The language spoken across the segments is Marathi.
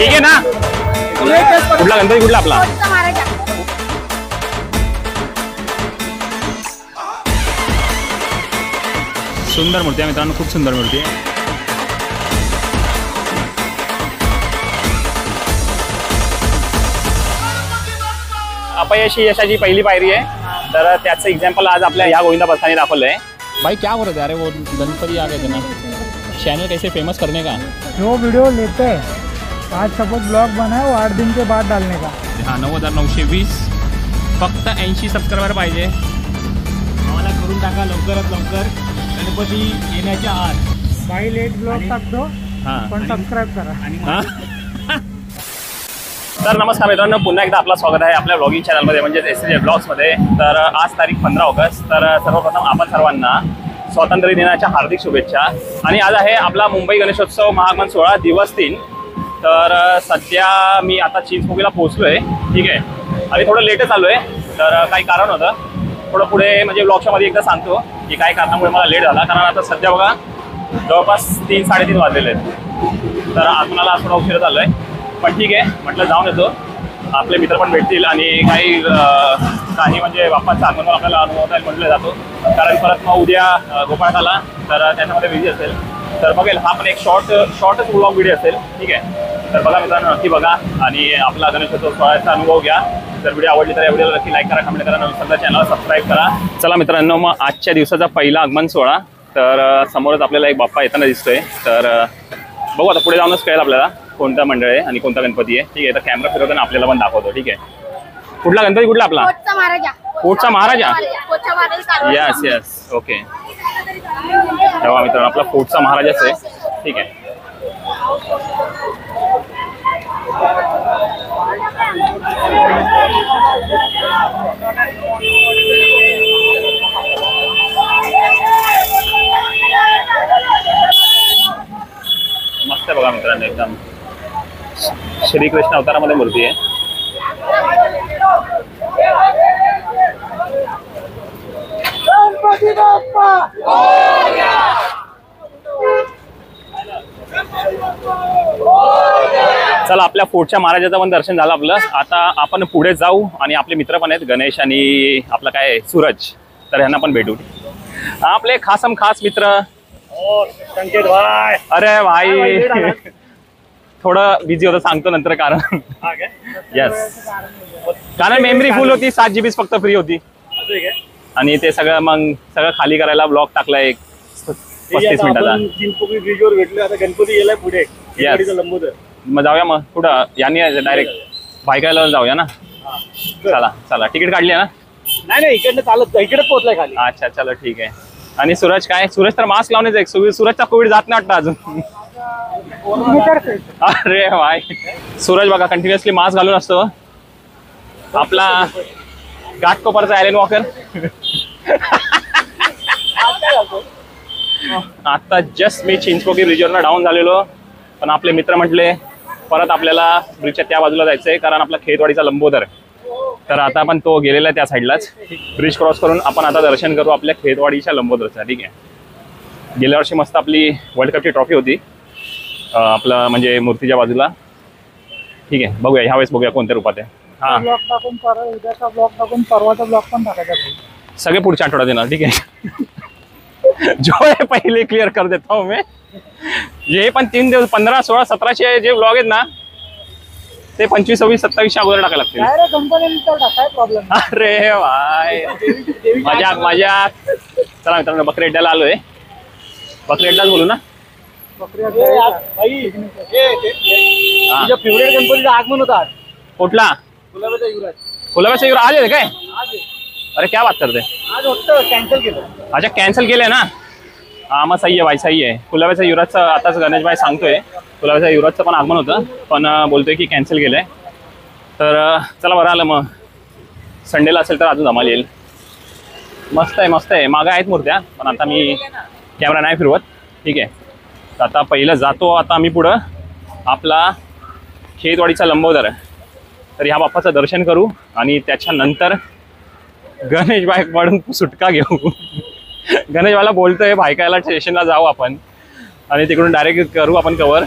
ठीक आहे ना? कुठला गणपती कुठला आपला? सुंदर मूर्ती आहे मित्रांनो, खूप सुंदर मूर्ती आहे. अपयशी यशाची पहिली पायरी आहे, तर त्याचं एक्झाम्पल आज आपल्या या गोविंदा बसाने दाखवलं आहे. भाई क्या बोल रहे थे? अरे वो गणपति आ गए थे ना, चैनल कैसे फेमस करने का? जो वीडियो लेते हैं आज सपोज ब्लॉग बनाए वो 8 दिन के बाद डालने का. हाँ 9,920 फक्त 80 सबस्क्रायबर पाहिजे. आम्हाला करून टाका लवकरात लवकर गणपती येण्याच्या आत. भाई लेट ब्लॉग टाकतो पण सबस्क्राईब करा. तर नमस्कार मित्रांनो, पुन्हा एकदा आपलं स्वागत आहे आपल्या ब्लॉगिंग चॅनलमध्ये म्हणजेच SJ ब्लॉग्समध्ये. तर आज तारीख 15 ऑगस्ट. तर सर्वप्रथम आपण सर्वांना स्वातंत्र्य दिनाच्या हार्दिक शुभेच्छा. आणि आज आहे आपला मुंबई गणेशोत्सव महाआगमन सोहळा दिवस 3. तर सध्या मी आता चिंचपोकीला पोहोचलो आहे, ठीक आहे. आणि थोडं लेटच आलो आहे, तर काही कारण होतं. थोडं पुढे म्हणजे ब्लॉगच्या मध्ये एकदा सांगतो की काही कारणामुळे मला लेट झाला. कारण आता सध्या बघा जवळपास 3-3:30 वाजलेले आहेत. तर आत्मनाला थोडा उशीर झालो आहे, पण ठीक आहे म्हटलं जाऊन येतो. आपले मित्र पण भेटतील आणि काही म्हणजे बाप्पाचं आगमनावर आपल्याला अनुभवता येईल म्हटलं जातो. कारण परत मग उद्या गोपाळकाला तर त्याच्यामध्ये बिझी असेल, तर बघेल हा पण एक शॉर्टच ब्लॉग व्हिडिओ असेल, ठीक आहे. तर बघा मित्रांनो, नक्की बघा आणि आपला गणेशोत्सव सोहळ्याचा अनुभव घ्या. जर व्हिडिओ आवडली तर या व्हिडिओला नक्की लाईक करा, कमेंट करा, नवीन चॅनलला सबस्क्राईब करा. चला मित्रांनो, मग आजच्या दिवसाचा पहिला आगमन सोहळा. तर समोरच आपल्याला एक बाप्पा येताना दिसतोय. तर बघू आता पुढे जाऊनच कळेल आपल्याला कोणता मंडळ आहे आणि कोणता गणपती आहे, ठीक आहे. तर कॅमेरा फिरवताना आपल्याला पण दाखवतो, ठीक आहे. कुठला गणपती कुठला आपला? कोटचा महाराजा. Yes yes okay. तेव्हा मित्रांनो आपला कोटचा महाराजाच आहे, ठीक आहे. मस्त आहे बघा मित्रांनो, एकदम श्रीकृष्ण अवतारामध्ये मूर्ती आहे. चला आपल्या फोर्टच्या महाराजाचं पण दर्शन झालं आपलं. आता आपण पुढे जाऊ आणि आपले मित्र पण आहेत गणेश आणि आपला काय सूरज, तर ह्यांना पण भेटू. आपले खासम खास मित्र संकेत भाई. अरे भाई थोडं बिझी होतं, सांगतो नंतर कारण. यस कारण मेमरी फुल होती, 7 GB फक्त फ्री होती. आणि ते सगळं खाली करायला ब्लॉग टाकला एक 35 मिनिटाचा. चिंचपोकळी ब्रिजवर भेटले, आता गणपती गेलाय पुढे लंबोदर. मग जाऊया मग कुठं यांनी डायरेक्ट भायकायला जाऊया ना. चला चला तिकीट काढली ना? नाही इकडनं चालत इकडे पोहोचलाय खाली. अच्छा चलो ठीक आहे. आणि सूरज काय? सूरज तर मास्क लावूनच आहे. सूरजचा कोविड जात नाही वाटतं अजून. अरे भाई सूरज बघा कंटिन्युअसली मास्क घालून असतो. आपला घाटकोपरचा ॲलन वॉकर आता जस्ट मी चिंचपोकी ब्रिजवरनं डाऊन झालेलो, पण आपले मित्र म्हटले परत आपल्याला ब्रिजच्या त्या बाजूला जायचंय कारण आपला खेतवाडीचा लंबोदर. तर आता आपण तो गेलेला आहे त्या साईडलाच. ब्रिज क्रॉस करून आपण आता दर्शन करू आपल्या खेतवाडीच्या लंबोदरचा, ठीक आहे. गेल्या वर्षी मस्त आपली वर्ल्ड कपची ट्रॉफी होती आपलं म्हणजे मूर्तीच्या बाजूला, ठीक आहे. बघूया ह्यावेळेस बघूया कोणत्या रूपात आहे. हा ब्लॉग टाकून उद्याचा ब्लॉग टाकून परवाचा ब्लॉग पण टाकायचा. सगळे पुढच्या आठवड्यात येणार, ठीक आहे. जो आहे पहिले क्लिअर कर देता हूँ मैं. हे पण 3 दिवस 15, 16, 17चे जे ब्लॉग आहेत ना ते 25, 26, 27 अगोदर टाकायला लागतील. अरे भाई मजाक. चला मित्रांनो बकरी अड्ड्याला आलोय. बकरी अड्डाच बोलू ना? फेवरेट गणपतीचं आगमन होता. कुठला? फुलाबाचा युवराज आज आहे काय? अरे क्या बात करते? आज होतं कॅन्सल केलं. अच्छा कॅन्सल केलंय ना? हा मग सही आहे भाई, सही आहे. फुलाबाचा युवराजचं आताच गणेश भाई सांगतोय फुलाबाचा युवराजचं पण आगमन होतं, पण बोलतोय की कॅन्सल केलंय. तर चला बरं आलं, मग संडेला असेल तर अजून धमाल येईल. मस्त आहे मस्त आहे. मागं आहेत मूर्त्या, पण आता मी कॅमेरा नाही फिरवत, ठीक आहे. तर आता पहिलं जातो आता आम्ही पुढं आपला खेतवाडीचा लंबोदर. तर ह्या बाप्पाचं दर्शन करू आणि त्याच्यानंतर गणेश बाईकडून सुटका घेऊ. गणेशबाईला बोलतोय भायकायला स्टेशनला जाऊ आपण आणि तिकडून डायरेक्ट करू आपण कवर.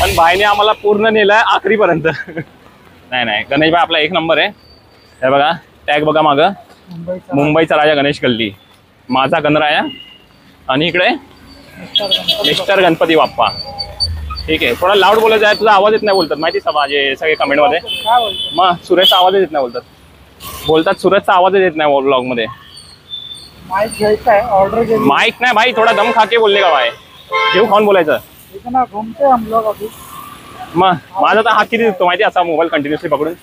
पण भाईने आम्हाला पूर्ण नेलं आखरीपर्यंत. नाही नाही, गणेश भाई आपला एक नंबर आहे. हे बघा टॅग बघा मागं, मुंबईचा राजा गणेश गल्ली, माझा गणराया, आणि इकडे मिस्टर गणपती बाप्पा. ठीक आहे, थोडा लाऊड बोलायचं आहे, तुझा आवाज येत नाही बोलतात माहिती माझे सगळे कमेंटमध्ये. मग सुरेशचा आवाज येत नाही बोलतात सुरेशचा आवाज येत नाही व्लॉग मध्ये. माईक नाही भाई, थोडा दम खाके बोलले का भाई, जेव खाऊन बोलायचं. मग माझा तर हात किती दिसतो माहिती असा मोबाईल कंटिन्युअसली पकडून.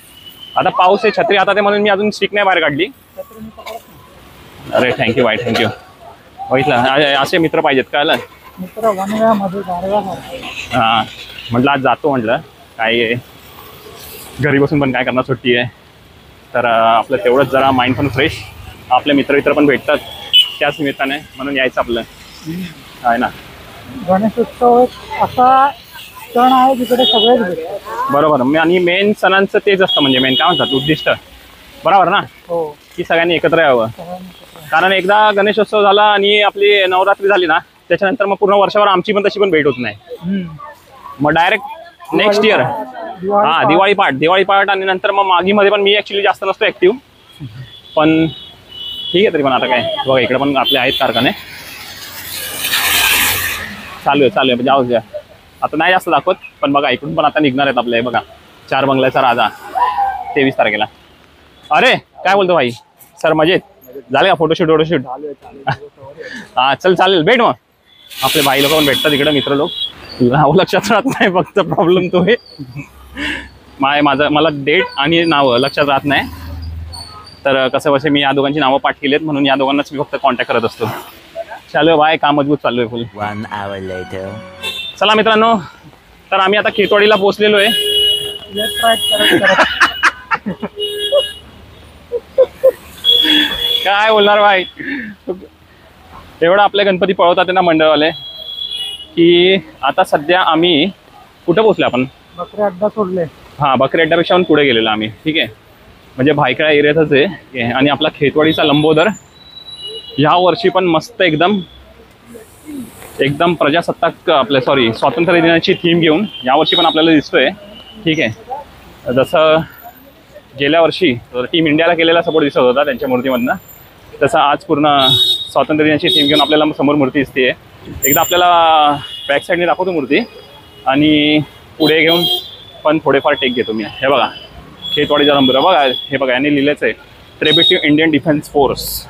आता पाऊस आहे, छत्री हातात आहे म्हणून मी अजून स्टिक नाही बाहेर काढली. अरे थँक्यू भाई, थँक्यू. बघितलं, असे मित्र पाहिजेत कळलं. हा म्हटलं आज जातो, म्हटलं काय आहे घरी बसून पण काय करणार, सुट्टी आहे तर आपलं तेवढंच जरा माइंड पण फ्रेश, आपले मित्र पण भेटतात त्याच निमित्ताने, म्हणून यायचं आपलं आहे ना. गणेशोत्सव असा सण आहे जिकडे सगळेच भेटतात. बरोबर, आणि मेन सणांचं तेच असतं, म्हणजे मेन काय म्हणतात उद्दिष्ट, बरोबर ना, की सगळ्यांनी एकत्र यावं. कारण एकदा गणेशोत्सव झाला आणि आपली नवरात्री झाली ना, त्याच्यानंतर मग पूर्ण वर्षावर आमची पण तशी पण भेट होत नाही. मग डायरेक्ट नेक्स्ट इयर हा दिवाळी पाठ आणि नंतर मग मागीमध्ये पण मी ऍक्च्युली जास्त नसतो ऍक्टिव्ह, पण ठीक आहे तरी पण आता काय बघा इकडे पण आपले आहेत कारखाने चालू आहे जाऊ द्या. आता नाही जास्त दाखवत, पण बघा इकडून पण आता निघणार आहेत आपले, बघा 4 बंगल्याचा राजा 23 तारखेला. अरे काय बोलतो भाई, सर मजेत झाले का फोटोशूट? हा चल चालेल, भेट मग. आपले भाई लोक पण भेटतात इकडे, मित्र लोक. नाव लक्षात राहत नाही फक्त, प्रॉब्लेम तो आहे. मला डेट आणि नावं लक्षात राहत नाही, तर कसं वसे मी या दोघांची नावं पाठ केली आहेत, म्हणून या दोघांनाच मी फक्त कॉन्टॅक्ट करत असतो. चालू आहे भाई, काम मजबूत चालू आहे फुल. 1 hour later. चला मित्रांनो, तर आम्ही आता खेतवाडीला पोहोचलेलो आहे. काय बोलणार भाई, एवढं आपले गणपती पळवतात ना मंडळवाले, की आता सध्या आम्ही कुठं पोहोचले आपण, बकरी अड्डा सोडले. हां बकरी अड्ड्यापेक्षा पण पुढे गेलेलो आम्ही. ठीक आहे, म्हणजे भायखळा एरियातच आहे. आणि आपला खेतवाडीचा लंबोदर ह्या वर्षी पण मस्त एकदम प्रजासत्ताक आपल्या स्वातंत्र्य दिनाची थीम घेऊन यावर्षी पण आपल्याला दिसतोय. ठीक आहे, जसं गेल्या वर्षी टीम इंडियाला केलेला सपोर्ट दिसत होता त्यांच्या मूर्तीमधनं, तसं आज पूर्ण स्वातंत्र्य दिनाची थीम घेऊन आपल्याला समोर मूर्ती दिसते. एकदा आपल्याला बॅक साईडने दाखवतो मूर्ती, आणि पुढे घेऊन पण थोडेफार टेक घेतो मी. हे बघा खेतवाडीचा नंबर बघा, हे बघा यांनी लिहिलंच आहे, tribute to Indian defence force.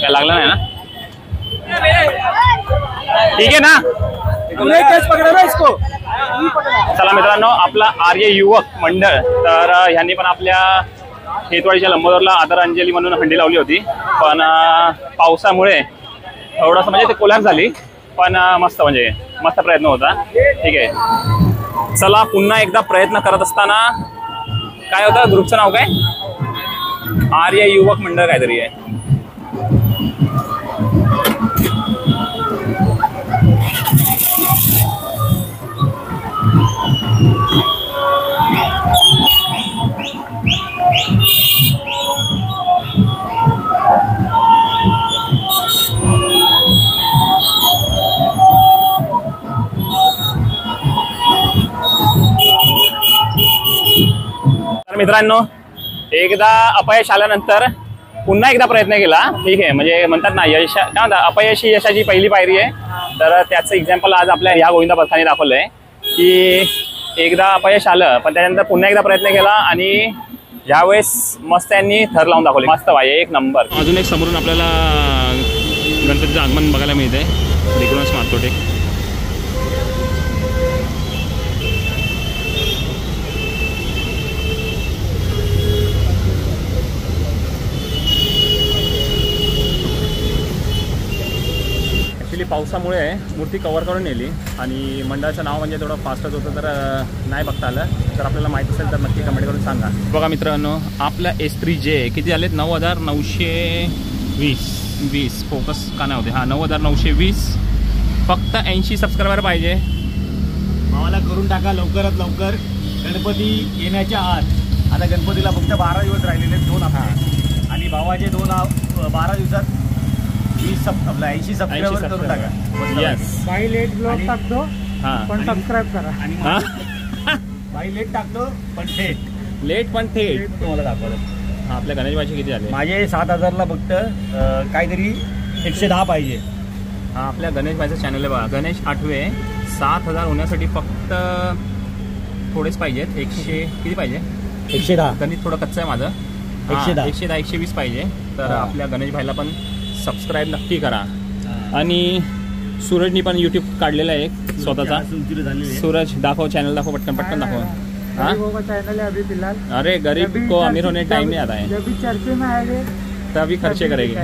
काय लागलं नाही ना, ठीक आहे ना. चला मित्रांनो, आपला आर्य युवक मंडळ, तर ह्यांनी पण आपल्या खेतवाडीच्या लंबोदरला आदरांजली म्हणून हंडी लावली होती, पण पावसामुळे थोडंसं म्हणजे ते कोलॅप्स झाली, पण मस्त प्रयत्न होता. ठीक आहे, चला पुन्हा एकदा प्रयत्न करत असताना काय होतं ग्रुपचं नाव काय, आर्य युवक मंडळ काहीतरी आहे. तर मित्रांनो, एकदा अपयश आल्यानंतर पुन्हा एकदा प्रयत्न केला. ठीक आहे, म्हणजे म्हणतात ना काय म्हणतात अपयश ही यशाची पहिली पायरी आहे. तर त्याचं एक्झाम्पल आज आपल्या ह्या गोविंदा पथकाने दाखवलंय की एकदा अपयश आलं पण त्यानंतर पुन्हा एकदा प्रयत्न केला आणि यावेळेस मस्त त्यांनी थर लावून दाखवले. मस्त भाई, एक नंबर. अजून एक समोरून आपल्याला गणपतीचं आगमन बघायला मिळतंय. तिकडूनच मारतो टेक. पावसामुळे मूर्ती कव्हर करून नेली आणि मंडळाचं नाव म्हणजे थोडं फास्टच होतं, तर नाही बघता आलं. तर आपल्याला माहिती असेल तर नक्की कमेंट करून सांगा. बघा मित्रांनो, आपल्या S3J किती आलेत? 9,920 फोकस का नाही होते? हां, 9,920. फक्त 80 सबस्क्रायबर पाहिजे. भावाला करून टाका लवकरात लवकर, गणपती येण्याच्या आत. आता गणपतीला फक्त 12 दिवस राहिलेले आहेत, 2 हफ्ते, आणि भावाचे 12 दिवसात 80 सबस्क्रायबर करून टाका. यस, भाई लेट ब्लॉग टाकतो हां, पण सबस्क्राईब करा. आणि भाई लेट टाकतो पण लेट पण थेट तुम्हाला दाखवलं. हां, आपल्या गणेश भाईचे किती आले? माझे 7,000ला फक्त काहीतरी 110 पाहिजे. हां, आपल्या गणेश भाईचं चॅनल आहे बघा, गणेश आठवे. 7,000 होण्यासाठी फक्त थोडेच पाहिजेत. 100 किती पाहिजे? 110. गणित थोडं कच्चं आहे माझं. 110, 120 पाहिजे. तर आपल्या गणेश भाईला पण सबस्क्राईब नक्की करा. आणि सूरजनी पण यूट्यूब काढलेला आहे स्वतःचा. सूरज दाखव, चॅनल दाखव, पटकन पटकन दाखव. हाँ, चैनल है अभी फिलहाल. अरे गरीब को अमीर होने टाइम नहीं आता है, जब भी चर्चे में आएंगे तभी खर्चे करेंगे.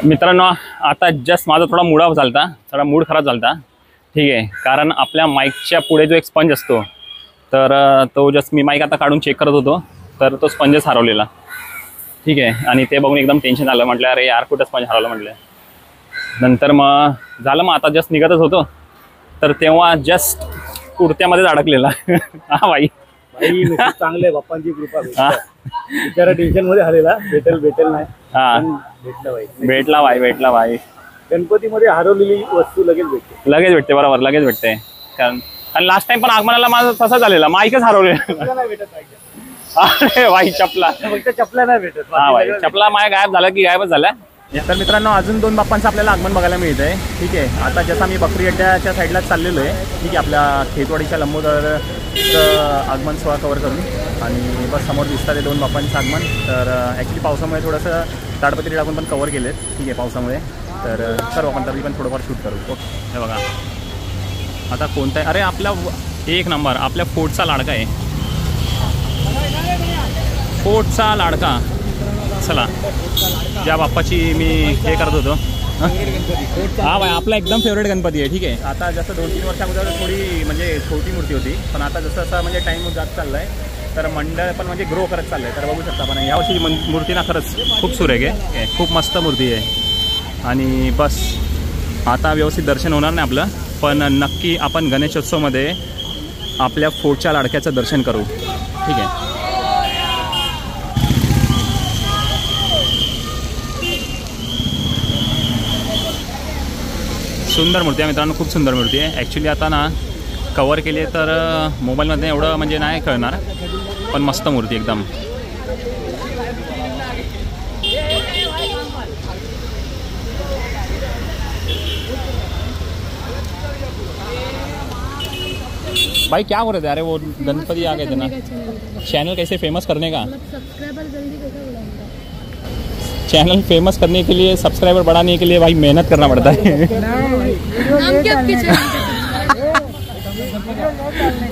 मित्रांनो, आता जस्ट माझा थोडा मूड ऑफ झालता, थोडा मूड खराब झालता. ठीक आहे, कारण आपल्या माईकच्या पुढे जो एक स्पंज असतो, तर तो जस्ट मी माईक आता काढून चेक करत होतो, तर तो स्पंजच हरवलेला. ठीक आहे, आणि ते बघून एकदम टेन्शन आलं. म्हटलं अरे यार, कुठं स्पंज हरवलं म्हटलं. नंतर मग झालं, मग आता जस्ट निघतच होतो, तर तेव्हा जस्ट कुर्त्यामध्येच अडकलेला. हा भाई, चांगले बाप्पांची कृपा. बिचारा टेन्शन मध्ये आलेला, भेटेल नाही. हा, भेटला भाई. गणपतीमध्ये हरवलेली वस्तू लगेच भेटते. बरोबर, लगेच भेटते. कारण लास्ट टाइम पण आगमनाला माझं तसंच झालेलं, माईकच हरवलेलं. नाही भेटत. अरे भाई, चपला फक्त चपला नाही भेटत. हा भाई, चपला माझ्या गायब झाला की गायबच झाला. तर मित्रांनो, अजून 2 बाप्पांचं आपल्याला आगमन बघायला मिळत आहे. ठीक आहे, आता जसं मी बकरी अड्ड्याच्या साईडलाच चाललेलो आहे. ठीक आहे, आपल्या खेतवाडीच्या लंबोदरचं आगमन सोहळा कवर करून. आणि बस समोर दिसतात ते 2 बाप्पांचं आगमन. तर ॲक्च्युली पावसामुळे थोडंसं ताडपत्री टाकून पण कवर केलेत. ठीक आहे, पावसामुळे. तर सर्व आपण तरी पण थोडंफार शूट करू. ओके, हे बघा आता कोणता आहे. अरे आपला एक नंबर, आपल्या फोर्टचा लाडका आहे. फोर्टचा लाडका. चला, ज्या बाप्पाची मी हे करत होतो. हा भाई, आपला एकदम फेवरेट गणपती आहे. ठीक आहे, आता जसं 2-3 वर्ष अगोदर थोडी म्हणजे छोटी मूर्ती होती, पण आता जसं म्हणजे टाईम जात चालला आहे, तर मंडळ पण म्हणजे ग्रो करत चाललं आहे. तर बघू शकता आपण यावर्षी मूर्ती ना खरंच खूप सुरेख आहे, खूप मस्त मूर्ती आहे. आणि बस आता व्यवस्थित दर्शन होणार नाही आपलं, पण नक्की आपण गणेशोत्सवमध्ये आपल्या फोर्टच्या लाडक्याचं दर्शन करू. ठीक आहे, सुंदर मूर्ती आहे मित्रांनो, खूप सुंदर मूर्ती आहे. ॲक्च्युली आता ना कवर केली आहे तर मोबाईलमध्ये एवढं म्हणजे नाही कळणार, पण मस्त मूर्ती एकदम. भाई क्या बोल रहे थे? अरे वो गणपति आ गए थे ना, चैनल कैसे फेमस करने का, चैनल फेमस करने के लिए, सब्सक्राइबर बढ़ाने के लिए भाई मेहनत करना पड़ता है.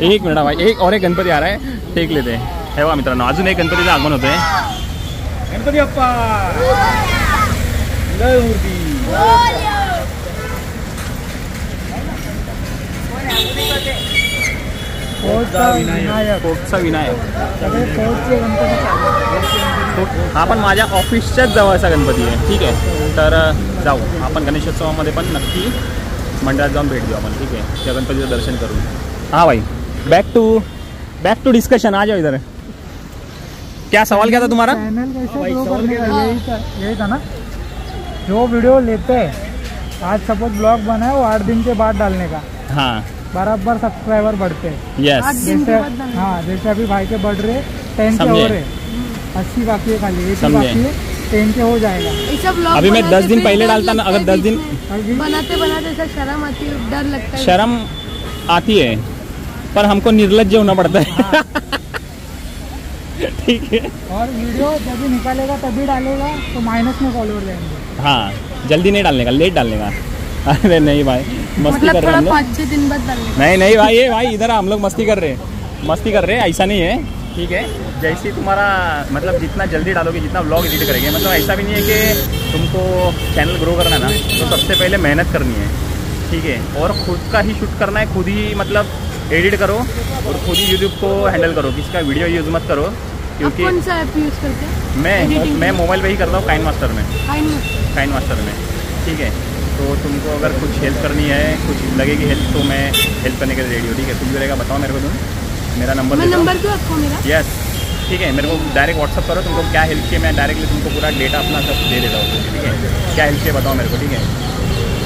एक मिनट भाई, एक और एक गणपती आ रहा है, टेक लेते हैं. हे बघा मित्रांनो, अजून एक गणपतीचं आगमन होतं आहे. गणपती बाप्पा जय मूर्ती. फोर्टचा विनायक. फोर्टचा विनायक. सगळे फोर्टचे गणपती चालले. हा पण माझ्या ऑफिसच्याच जवळचा गणपती आहे. ठीक आहे, तर जाऊ आपण गणेशोत्सवामध्ये पण नक्की मंडळात जाऊन भेट देऊ आपण. ठीक आहे, त्या गणपतीचं दर्शन करू. हाँ भाई, बैक टू डिस्कशन. आ जाओ इधर. क्या सवाल क्या था तुम्हारा? चैनल कैसे ग्रो करने का, यही था ना. जो वीडियो लेते हैं, आज सपोज ब्लॉग बनाए, वो 8 दिन के बाद डालने का. हाँ, बराबर सब्सक्राइबर बढ़ते हैं. यस. जैसे हाँ, जैसे अभी भाई के बढ़ रहे 10 के हो रहे, 80 बाकी है, खाली 80 बाकी है. 10 के हो जाएगा। ऐसा ब्लॉग अभी मैं 10 दिन फिर पहले डर डालता ना, लगता अगर है 10 दिन बीच में। अभी बनाते बनाते ऐसा शर्म आती है, डर लगता है। शर्म आती है पर हमको निर्लज्ज होना पड़ता है। ठीक है। और वीडियो जब भी निकालेगा तभी डालेगा तो माइनस में फॉलोअर जाएंगे। हाँ, जल्दी नहीं डालने का, लेट डालने का। अरे नहीं भाई, मस्ती मतलब कर रहे थोड़ा हैं हम लोग। 5-6 दिन बाद डालने। नहीं नहीं भाई, ये भाई इधर हम लोग मस्ती कर रहे हैं, मस्ती कर रहे हैं, ऐसा नहीं है। ठीक है, जैसे तुम्हारा मतलब जितना जल्दी डालोगे, जितना व्लॉग एडिट करेंगे, मतलब ऐसा भी नहीं है कि तुमको चैनल ग्रो करना है ना, तो सबसे पहले मेहनत करनी है। ठीक है, और खुद का ही शूट करना है, खुद ही मतलब एडिट करो और खुद ही यूट्यूब को हैंडल करो, किसका वीडियो यूज़ मत करो। आप क्योंकि कौन सा ऐप यूज करते हैं? मैं मोबाइल पे ही करता हूँ, काइन मास्टर में। काइन मास्टर में। ठीक है, तो तुमको अगर कुछ हेल्प करनी है, कुछ लगेगी हेल्प, तो मैं हेल्प करने के लिए रेडी हूँ। ठीक है, कुछ भी रहेगा बताओ मेरे को, तुम मेरा नंबर मैं दे दो। नंबर दूँ आपको मेरा? यस, ठीक है, मेरे को डायरेक्ट व्हाट्सअप करो, तुमको क्या हेल्प चाहिए, मैं डायरेक्टली तुमको पूरा डेटा अपना सब दे देता हूँ। ठीक है, क्या हेल्प चाहिए बताओ मेरे को। ठीक है,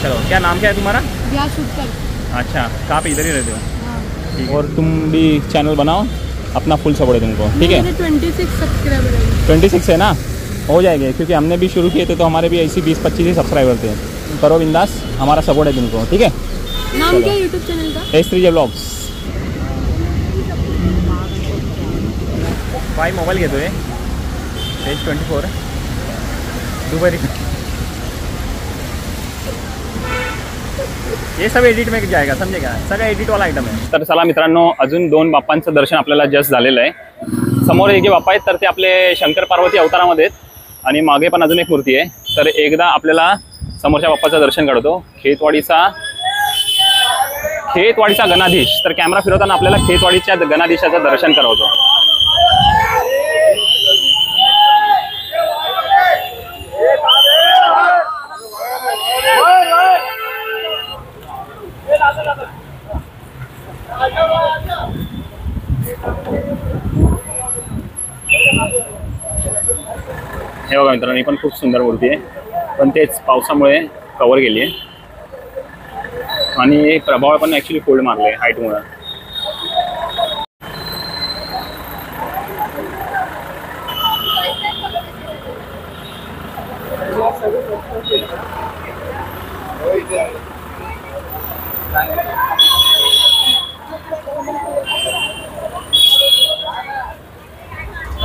चलो, क्या नाम क्या है तुम्हारा? या शूट कर। अच्छा, कहाँ पे? इधर ही रहते हो? हाँ। ठीक है, और तुम भी चैनल बनाओ, अपना फुल सपोर्ट है तुमको। ठीक है, मेरे 26 सब्सक्राइबर है। 26 है ना, हो जाएंगे, क्योंकि हमने भी शुरू किए थे तो हमारे भी ऐसी 20-25 ही सब्सक्राइबर थे। करो बिंदास, हमारा सपोर्ट है तुमको। ठीक है, नाम क्या है यूट्यूब चैनल का? S3J Vlogs। भाई मोबाईल घेतोय, पेज 24 दुपारी। हे सगळं एडिट में जाएगा, समजे का? सगळं एडिटवाला आयटम आहे. तर चला मित्रांनो, अजून 2 बाप्पांचं दर्शन आपल्याला जस्ट झालेलं आहे. समोर हे जे बाप्पा आहेत तर ते आपले शंकर पार्वती अवतारामध्ये आहेत आणि मागे पण अजून एक मूर्ती आहे. तर एकदा आपल्याला समोरच्या बाप्पाचं दर्शन घडतो. खेतवाडीचा गणाधीश. तर कॅमेरा फिरवताना आपल्याला खेतवाडीच्या गणाधीशाचं दर्शन करवतो. हे बघा मित्रांनो, ही पण खूप सुंदर मूर्ती आहे, पण तेच पावसामुळे कव्हर केली आहे आणि प्रभाव पण ॲक्च्युली फोल्ड मारले हाईटमुळे.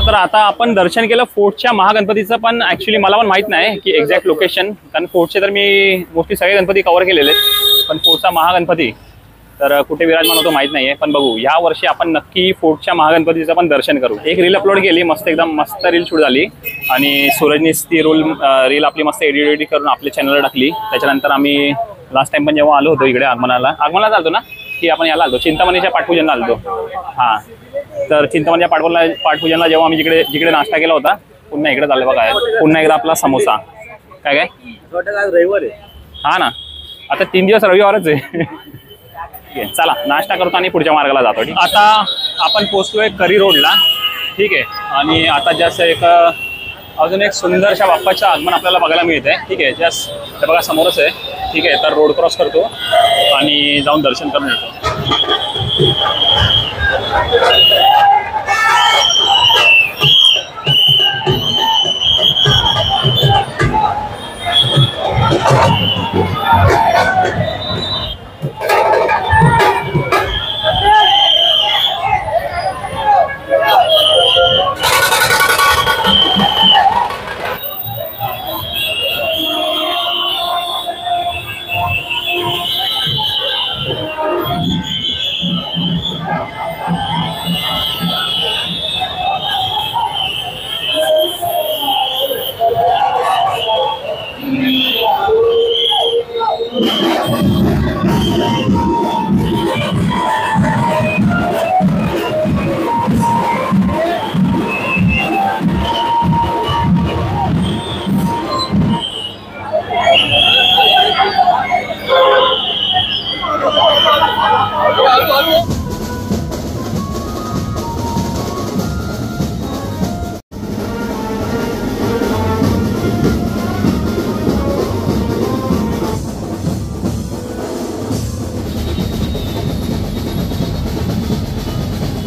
तर आता आपण दर्शन केलं फोर्टच्या महागणपतीचं, पण ॲक्च्युली मला पण माहीत नाही की एक्झॅक्ट लोकेशन, कारण फोर्टचे तर मी मोस्टली सगळे गणपती कव्हर केलेले आहेत, पण फोर्टचा महागणपती तर कुठे विराजमान होतो माहीत नाही आहे. पण बघू, या वर्षी आपण नक्की फोर्टच्या महागणपतीचं पण दर्शन करू. एक रील अपलोड केली, मस्त एकदम मस्त रील शूट झाली आणि सूरजनीच ती रील आपली मस्त एडिट करून आपल्या चॅनलला टाकली. त्याच्यानंतर आम्ही लास्ट टाइम पण जेव्हा आलो होतो इकडे आगमनाला आलतो ना, की आपण याला आलतो चिंतामणीच्या पाठपूजनला आलतो. हां, तर चिंतामणीच्या पाठपूजनला जेव्हा आम्ही जिकडे नाश्ता केला होता, पुन्हा इकडे चाललं बघा, पुन्हा एकदा आपला समोसा. काय रविवार आहे. हा ना, आता 3 दिवस रविवारच आहे. ठीक आहे, चला नाश्ता करतो आणि पुढच्या मार्गाला जातो. ठीक, आता आपण पोहोचतोय करी रोडला. ठीक आहे, आणि आता जस्ट एक अजून एक सुंदरशा बाप्पाचं आगमन आपल्याला बघायला मिळते. ठीक आहे, जस्ट ते बघा समोरच आहे. ठीक आहे, तर रोड क्रॉस करतो आणि जाऊन दर्शन करून येतो.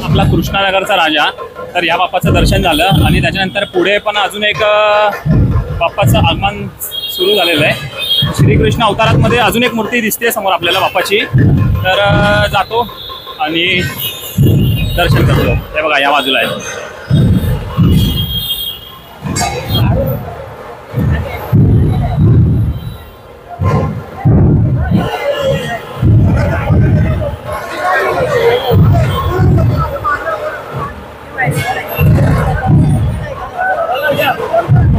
आपला कृष्णानगरचा राजा. तर या बाप्पाचं दर्शन झालं आणि त्याच्यानंतर पुढे पण अजून एक बाप्पाचं आगमन सुरू झालेलं आहे. श्रीकृष्ण अवतारामध्ये अजून एक मूर्ती दिसते समोर आपल्याला बाप्पाची. तर जातो आणि दर्शन करतो. हे बघा या बाजूला आहे.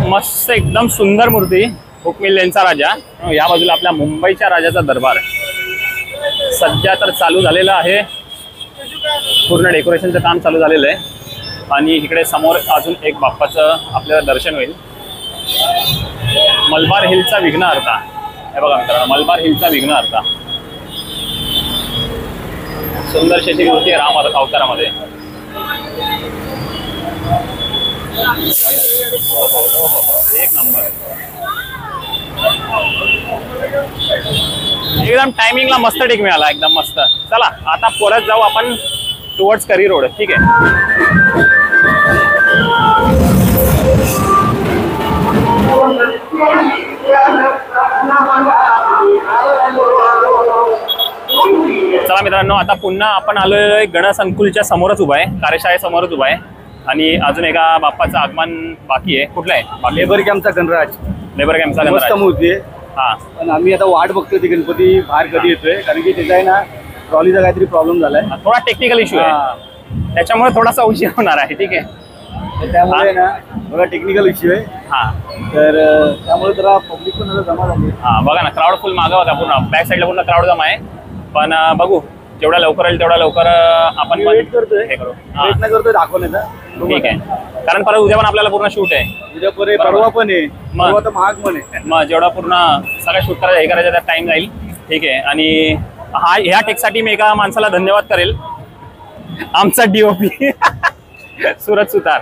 मस्त एकदम सुंदर मूर्ती. हुकमिल्ल्यांचा राजा. या बाजूला आपल्या मुंबईच्या राजाचा दरबार सध्या तर चालू झालेलं आहे. पूर्ण डेकोरेशनचं काम चालू झालेलं आहे. आणि इकडे समोर अजून एक बाप्पाचं आपल्याला दर्शन होईल. मलबार हिलचा विघ्नहर्ता. हे बघा मित्रांनो, मलबार हिलचा विघ्नहर्ता. सुंदरशी अशी मूर्ती आहे राम अवतारामध्ये. एक नंबर. एकदम टायमिंगला मस्त टेक मिळाला. एकदम मस्त. चला आता परत जाऊ आपण टुवर्ड्स करी रोड. ठीक आहे. चला मित्रांनो, आता पुन्हा आपण आलोय गणसंकुलच्या समोरच उभा आहे. कार्यशाळेसमोरच उभा आहे. आणि अजून एका बाप्पाचं आगमन बाकी आहे. कुठलं आहे? लेबर कॅम्पचा गणराज. लेबर कॅम्पचा मस्त गणराज. मूर्ती आहे. हा. पण आम्ही आता वाट बघतोय ती गणपती बाहेर कधी येतोय, कारण की त्याचा आहे ना ट्रॉलीचा काहीतरी प्रॉब्लेम झालाय. थोडा टेक्निकल इश्यू आहे, त्याच्यामुळे थोडासा उशीर होणार आहे. ठीक आहे. त्यामुळे ना बघा टेक्निकल इश्यू आहे. हा. तर त्यामुळे जरा पब्लिक पण जरा जमा झाली. हा बघा ना, क्राऊड फुल मागं बघा. पूर्ण बॅक साईडला पूर्ण क्राऊड जमा आहे. पण बघू जेवढा लवकर होईल तेवढा लवकर आपण वेट करतोय. हे करू. प्रयत्न करतोय दाखवण्याचा. ठीक आहे. कारण परत उद्या पण आपल्याला पूर्ण शूट आहे. उद्या परवा पण आहे. मग. परवा तर महाग पण आहे. मग जेवढा पूर्ण सगळं शूट करायचं हे करायचं त्यात टाइम जाईल. ठीक आहे. आणि ह्या टेकसाठी मी एका माणसाला धन्यवाद करेल. आमचा DOP सूरज सुतार.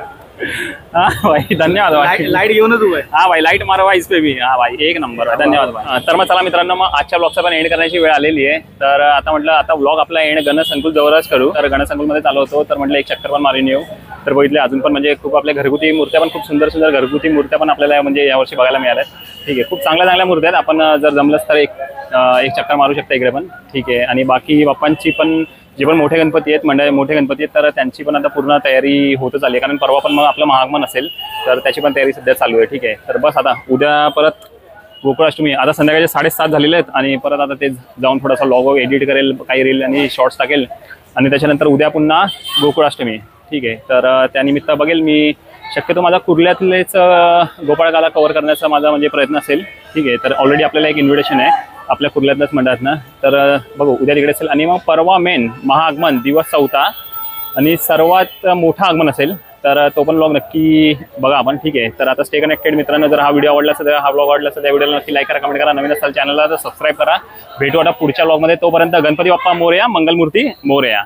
हा भाई धन्यवाद भाई. लाईट घेऊनच उभं आहे. हा भाई लाईट मारवा इस पे भी. हा भाई एक नंबर. धन्यवाद भाई. तर मग चला मित्रांनो, मग आजच्या ब्लॉगचा पण एंड करण्याची वेळ आलेली आहे. तर आता म्हटलं आता ब्लॉग आपला एंड गणसंकुल जवळच करू. तर गणसंकुलमध्ये चालू होतो तर म्हटलं एक चक्कर पण मारून येऊ. तर बघितले अजून पण म्हणजे खूप आपल्या घरगुती मूर्त्या पण खूप सुंदर सुंदर घरगुती मूर्त्या पण आपल्याला म्हणजे यावर्षी बघायला मिळाल्यात. ठीक आहे. खूप चांगल्या चांगल्या मूर्त्या आहेत. आपण जर जमलंच तर एक चक्कर मारू शकता इकडे पण. ठीक आहे. आणि बाकी बाप्पांची पण जे पण मोठे गणपती आहेत मोठे गणपती आहेत तर त्यांची पण आता पूर्ण तयारी होतच आली आहे. कारण परवा पण मग आपलं महागमन असेल तर त्याची पण तयारी सध्या चालू आहे. ठीक आहे. तर बस आता उद्या परत गोकुळाष्टमी. आता संध्याकाळचे 7:30 झालेले आहेत. आणि परत आता ते जाऊन थोडासा लॉग एडिट करेल, काही रील आणि शॉर्ट्स टाकेल. आणि त्याच्यानंतर उद्या पुन्हा गोकुळाष्टमी. ठीक आहे. तर त्यानिमित्त बघेल मी शक्यतो माझा कुर्ल्यातलेच गोपाळकाला कव्हर करण्याचा माझा म्हणजे प्रयत्न असेल. ठीक आहे. तर ऑलरेडी आपल्याला एक इन्व्हिटेशन आहे आपल्या कुर्ल्यातल्याच मंडळातनं. तर बघू उद्या तिकडे असेल. आणि मग परवा मेन महाआगमन दिवस 4था आणि सर्वात मोठा आगमन असेल. तर तो पण ब्लॉग नक्की बघा आपण. ठीक आहे. तर आता स्टे कनेक्टेड मित्रांनो. जर हा व्हिडिओ आवडला असेल, हा ब्लॉग आवडला असेल, त्या व्हिडिओला नक्की लाईक करा, कमेंट करा. नवीन असाल चॅनलला तर सबस्क्राईब करा. भेटू आता पुढच्या ब्लॉगमध्ये. तोपर्यंत गणपती बाप्पा मोरया, मंगलमूर्ती मोरया.